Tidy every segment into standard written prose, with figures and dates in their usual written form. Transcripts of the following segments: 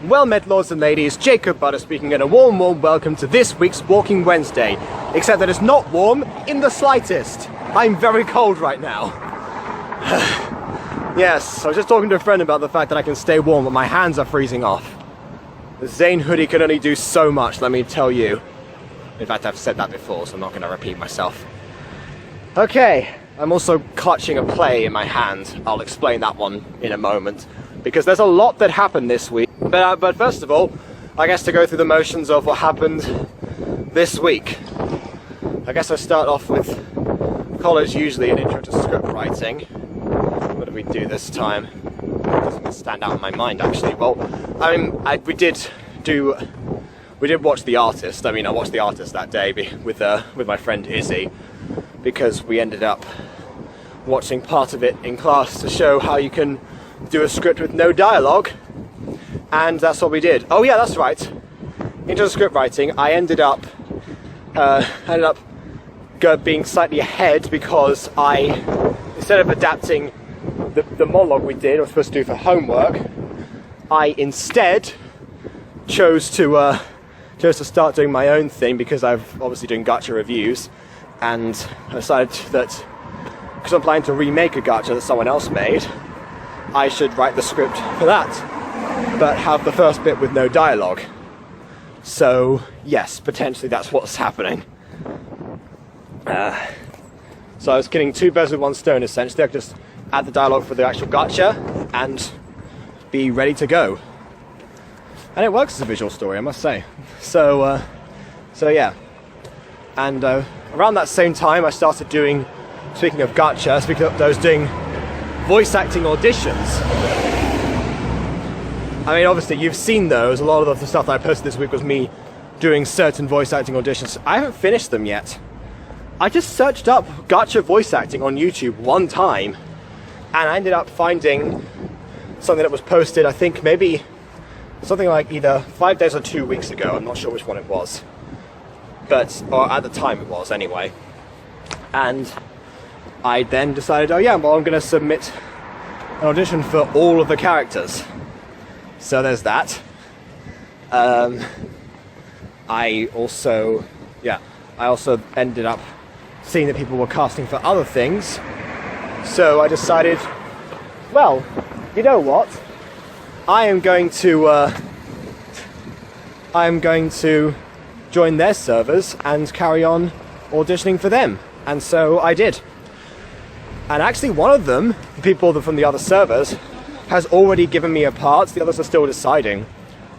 Well met, lords and ladies, Jacob Butter speaking, and a warm welcome to this week's Walking Wednesday. Except that it's not warm in the slightest. I'm very cold right now. Yes, I was just talking to a friend about the fact that I can stay warm, but my hands are freezing off. The Zane hoodie can only do so much, let me tell you. In fact, I've said that before, so I'm not going to repeat myself. Okay, I'm also clutching a play in my hand. I'll explain that one in a moment, because there's a lot that happened this week. But first of all, I guess to go through the motions of what happened this week. I guess I start off with college, usually an intro to script writing. What did we do this time? It doesn't stand out in my mind, actually. Well, I mean, we did watch The Artist. I mean, I watched The Artist that day with my friend Izzy, because we ended up watching part of it in class to show how you can do a script with no dialogue. And that's what we did. Oh yeah, that's right. Into the script writing, I ended up being slightly ahead because instead of adapting the monologue we did, or supposed to do for homework, I instead chose to start doing my own thing, because I've obviously doing gacha reviews, and I decided that because I'm planning to remake a gacha that someone else made, I should write the script for that, but have the first bit with no dialogue. So yes, potentially that's what's happening. So I was killing two birds with one stone, essentially. I could just add the dialogue for the actual gacha and be ready to go. And it works as a visual story, I must say. So yeah. And around that same time I started doing, speaking of gacha, I was doing voice acting auditions. I mean, obviously you've seen those. A lot of the stuff that I posted this week was me doing certain voice acting auditions. I haven't finished them yet. I just searched up gacha voice acting on YouTube one time, and I ended up finding something that was posted, I think maybe something like either 5 days or 2 weeks ago. I'm not sure which one it was, or at the time it was anyway. And I then decided, oh yeah, well, I'm going to submit an audition for all of the characters. So there's that. I also ended up seeing that people were casting for other things. So I decided, well, you know what? I am going to join their servers and carry on auditioning for them. And so I did. And actually one of them, the people from the other servers, has already given me a part. The others are still deciding.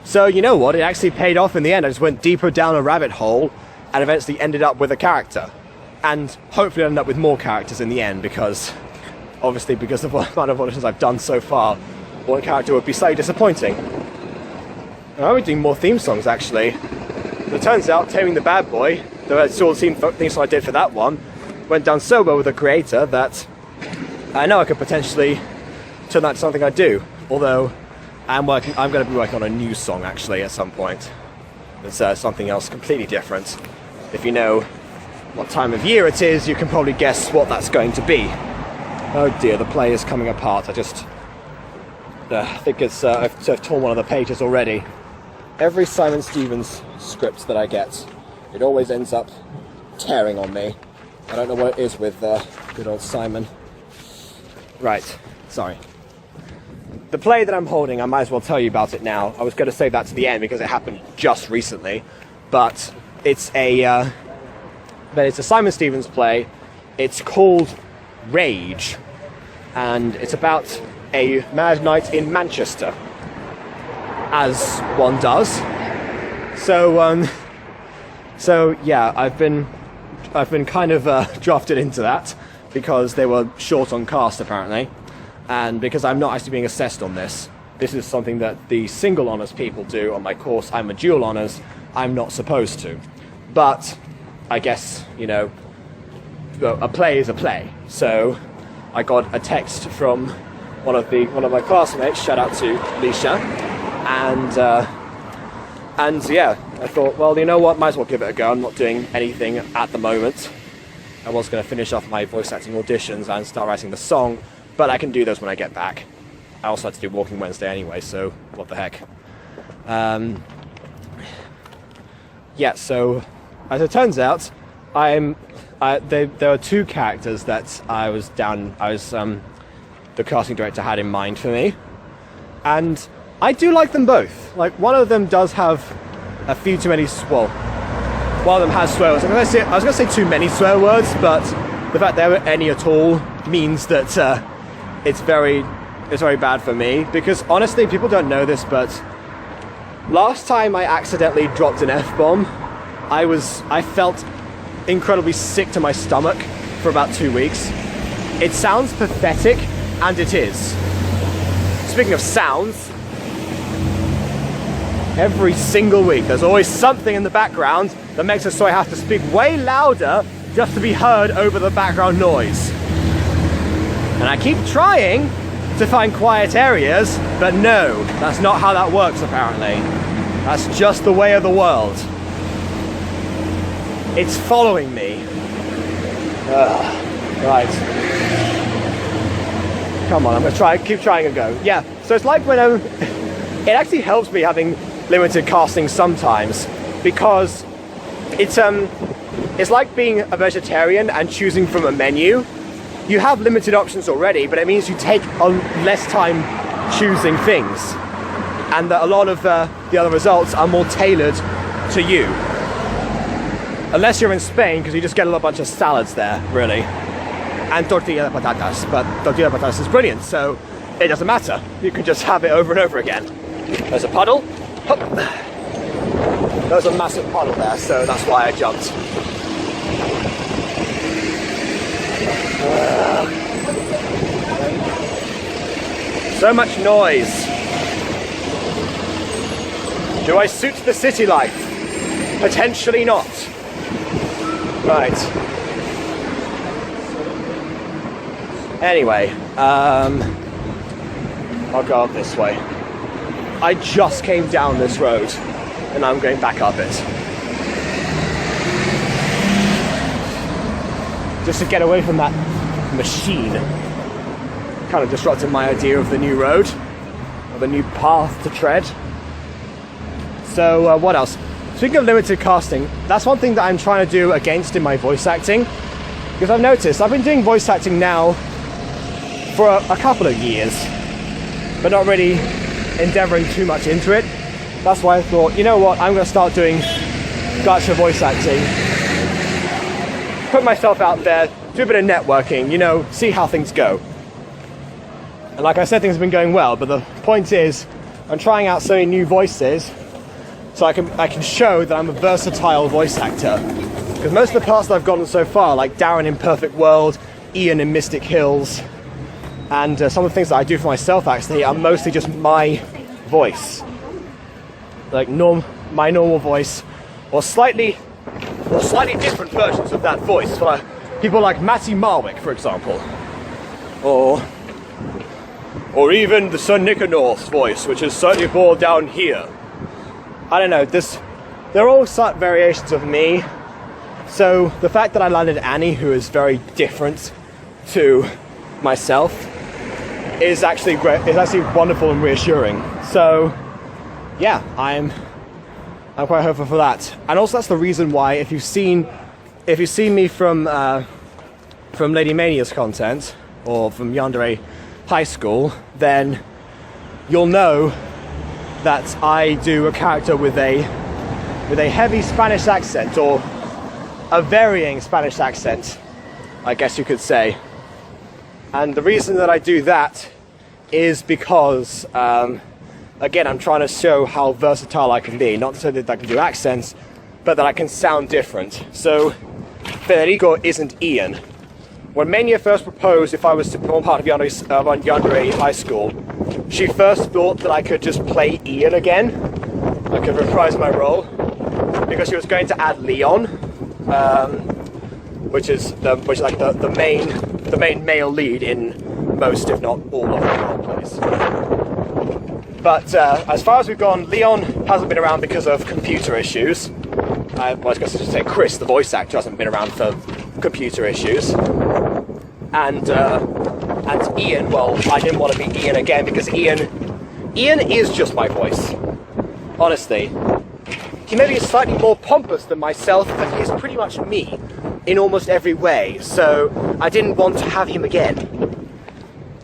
So you know what? It actually paid off in the end. I just went deeper down a rabbit hole and eventually ended up with a character. And hopefully I'll end up with more characters in the end, because obviously because of the amount of auditions I've done so far, one character would be slightly disappointing. And I'll be doing more theme songs actually. But it turns out Taming the Bad Boy, the sort of theme song I did for that one, went down so well with the creator that I know I could potentially turn that to something I do. Although I'm going to be working on a new song actually at some point. It's something else completely different. If you know what time of year it is, you can probably guess what that's going to be. Oh dear, the play is coming apart. I think it's I've torn one of the pages already. Every Simon Stevens script that I get, it always ends up tearing on me. I don't know what it is with good old Simon. Right, sorry. The play that I'm holding, I might as well tell you about it now. I was going to save that to the end because it happened just recently, but it's a Simon Stevens play. It's called Rage, and it's about a mad night in Manchester, as one does. So yeah, I've been kind of drafted into that because they were short on cast apparently. And because I'm not actually being assessed on this, this is something that the single honours people do on my course. I'm a dual honours, I'm not supposed to. But I guess, you know, a play is a play. So I got a text from one of my classmates, shout out to Lisha, and yeah, I thought, well, you know what, might as well give it a go. I'm not doing anything at the moment. I was going to finish off my voice acting auditions and start writing the song, but I can do those when I get back. I also had to do Walking Wednesday anyway, so what the heck. Yeah, so as it turns out, there are two characters that the casting director had in mind for me, and I do like them both. Like, one of them does have a few too many, well, one of them has swear words. I was going to say too many swear words, but the fact there are any at all means that it's very bad for me, because honestly, people don't know this, but last time I accidentally dropped an F-bomb, I felt incredibly sick to my stomach for about 2 weeks. It sounds pathetic, and it is. Speaking of sounds, every single week there's always something in the background that makes it so I have to speak way louder just to be heard over the background noise. And I keep trying to find quiet areas, but no, that's not how that works apparently. That's just the way of the world. It's following me. Right. Come on, I'm gonna keep trying and go. Yeah, so it's like when it actually helps me having limited casting sometimes, because it's like being a vegetarian and choosing from a menu. You have limited options already, but it means you take less time choosing things, and that a lot of the other results are more tailored to you. Unless you're in Spain, because you just get a bunch of salads there, really. And tortilla de patatas, but tortilla de patatas is brilliant, so it doesn't matter. You can just have it over and over again. There's a puddle. Hup. There's a massive puddle there, so that's why I jumped. So much noise. Do I suit the city life? Potentially not. Right. Anyway, I'll go up this way. I just came down this road, and I'm going back up it. Just to get away from that machine. Kind of disrupted my idea of the new road, of a new path to tread. So, what else? Speaking of limited casting, that's one thing that I'm trying to do against in my voice acting. Because I've noticed, I've been doing voice acting now for a couple of years, but not really endeavoring too much into it. That's why I thought, you know what, I'm going to start doing gacha voice acting. Put myself out there, do a bit of networking, you know, see how things go. And like I said, things have been going well, but the point is, I'm trying out so many new voices so I can show that I'm a versatile voice actor. Because most of the parts that I've gotten so far, like Darren in Perfect World, Ian in Mystic Hills, and some of the things that I do for myself actually are mostly just my voice. Like my normal voice, or slightly different versions of that voice. For people like Matty Marwick, for example. Or even the Sir Nicanor's voice, which is certainly more down here. I don't know, they're all slight variations of me. So the fact that I landed Annie, who is very different to myself, is actually great. It's actually wonderful and reassuring. So yeah, I'm quite hopeful for that. And also that's the reason why if you've seen me from Lady Mania's content or from Yandere High School, then you'll know that I do a character with a heavy Spanish accent, or a varying Spanish accent, I guess you could say. And the reason that I do that is because, again, I'm trying to show how versatile I can be. Not to say that I can do accents, but that I can sound different. So, Federico isn't Ian. When Mania first proposed if I was to become part of Yandere High School, she first thought that I could just play Ian again. I could reprise my role, because she was going to add Leon, which is like the main male lead in most, if not all, of the roleplays. But as far as we've gone, Leon hasn't been around because of computer issues. I was going to say Chris, the voice actor, hasn't been around for computer issues. And Ian, well, I didn't want to be Ian again, because Ian is just my voice. honestly. He maybe is slightly more pompous than myself, but he is pretty much me in almost every way, so I didn't want to have him again.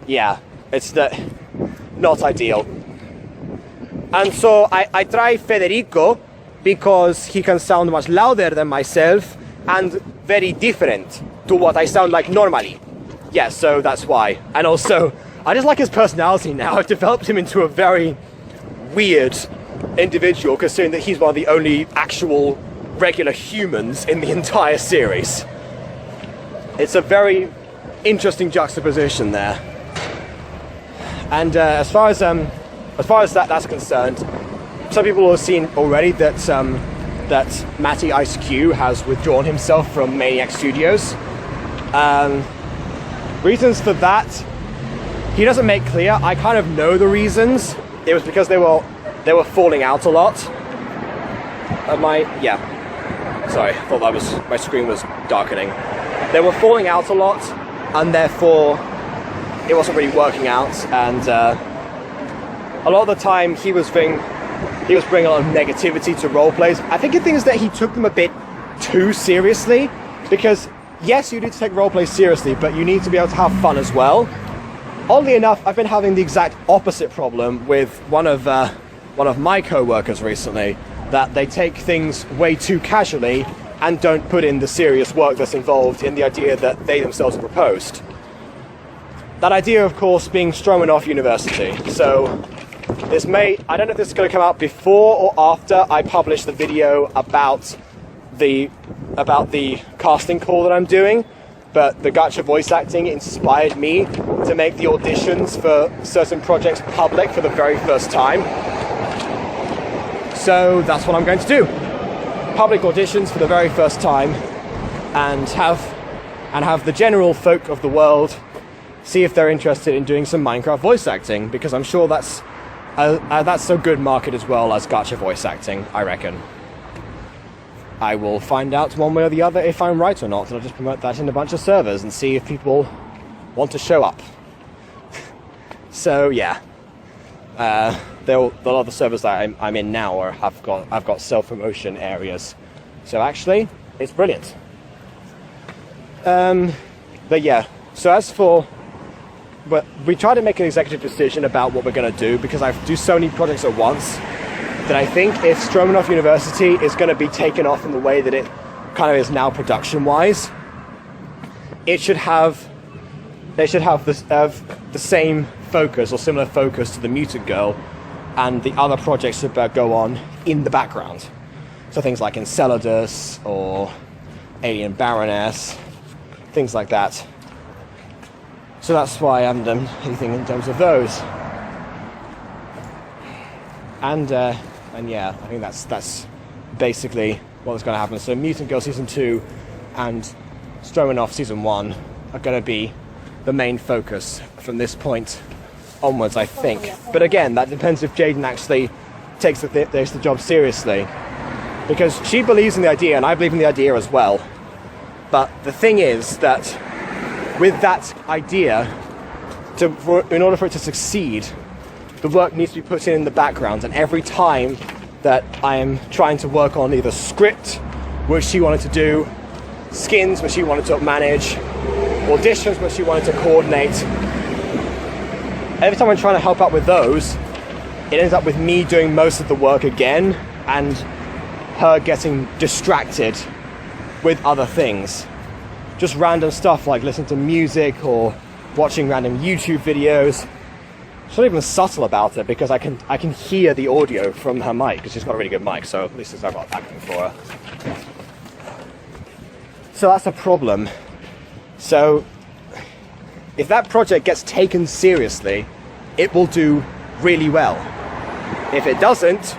Yeah, it's not ideal. And so I tried Federico because he can sound much louder than myself and very different to what I sound like normally. Yeah, so that's why. And also, I just like his personality now. I've developed him into a very weird individual, considering that he's one of the only actual regular humans in the entire series. It's a very interesting juxtaposition there. And as far as that's concerned, some people have seen already that that Matty Ice Q has withdrawn himself from Maniac Studios. Reasons for that, he doesn't make clear. I kind of know the reasons. It was because they were falling out a lot. Sorry, I thought that was my screen was darkening. They were falling out a lot, and therefore it wasn't really working out. And a lot of the time he was bringing a lot of negativity to roleplays. I think the thing is that he took them a bit too seriously, because yes, you need to take roleplays seriously, but you need to be able to have fun as well. Oddly enough, I've been having the exact opposite problem with one of my co-workers recently, that they take things way too casually and don't put in the serious work that's involved in the idea that they themselves have proposed. That idea, of course, being Stromanoff University. So I don't know if this is going to come out before or after I publish the video about the casting call that I'm doing, but the gacha voice acting inspired me to make the auditions for certain projects public for the very first time. So that's what I'm going to do. Public auditions for the very first time, and have the general folk of the world see if they're interested in doing some Minecraft voice acting, because I'm sure that's a good market as well as gacha voice acting, I reckon. I will find out one way or the other if I'm right or not, and I'll just promote that in a bunch of servers and see if people want to show up. So yeah, a lot of the servers that I'm in now I've got self-promotion areas. So actually, it's brilliant. But yeah, but we try to make an executive decision about what we're going to do, because I do so many projects at once that I think if Stromanoff University is going to be taken off in the way that it kind of is now production-wise, they should have the same focus or similar focus to the Mutant Girl and the other projects that go on in the background. So things like Enceladus or Alien Baroness, things like that. So that's why I haven't done anything in terms of those. And yeah, I think that's basically what's going to happen. So Mutant Girl Season 2 and Stromanoff Season 1 are going to be the main focus from this point onwards, I think. But again, that depends if Jaden actually takes the job seriously. Because she believes in the idea, and I believe in the idea as well. But the thing is that with that idea, in order for it to succeed, the work needs to be put in the background. And every time that I am trying to work on either script, which she wanted to do, skins, which she wanted to manage, auditions, which she wanted to coordinate, every time I'm trying to help out with those, it ends up with me doing most of the work again and her getting distracted with other things. Just random stuff like listening to music or watching random YouTube videos. She's not even subtle about it, because I can hear the audio from her mic, because she's got a really good mic, so at least I've got that going for her. So that's a problem. So if that project gets taken seriously, it will do really well. If it doesn't,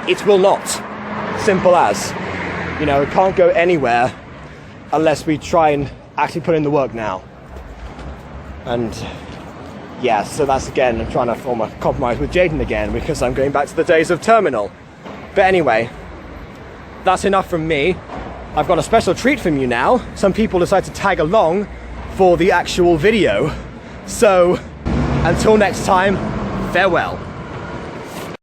it will not. Simple as. You know, it can't go anywhere unless we try and actually put in the work now. And yeah, so that's again, I'm trying to form a compromise with Jaden again, because I'm going back to the days of Terminal. But anyway, that's enough from me. I've got a special treat from you now. Some people decide to tag along for the actual video. So, until next time, farewell.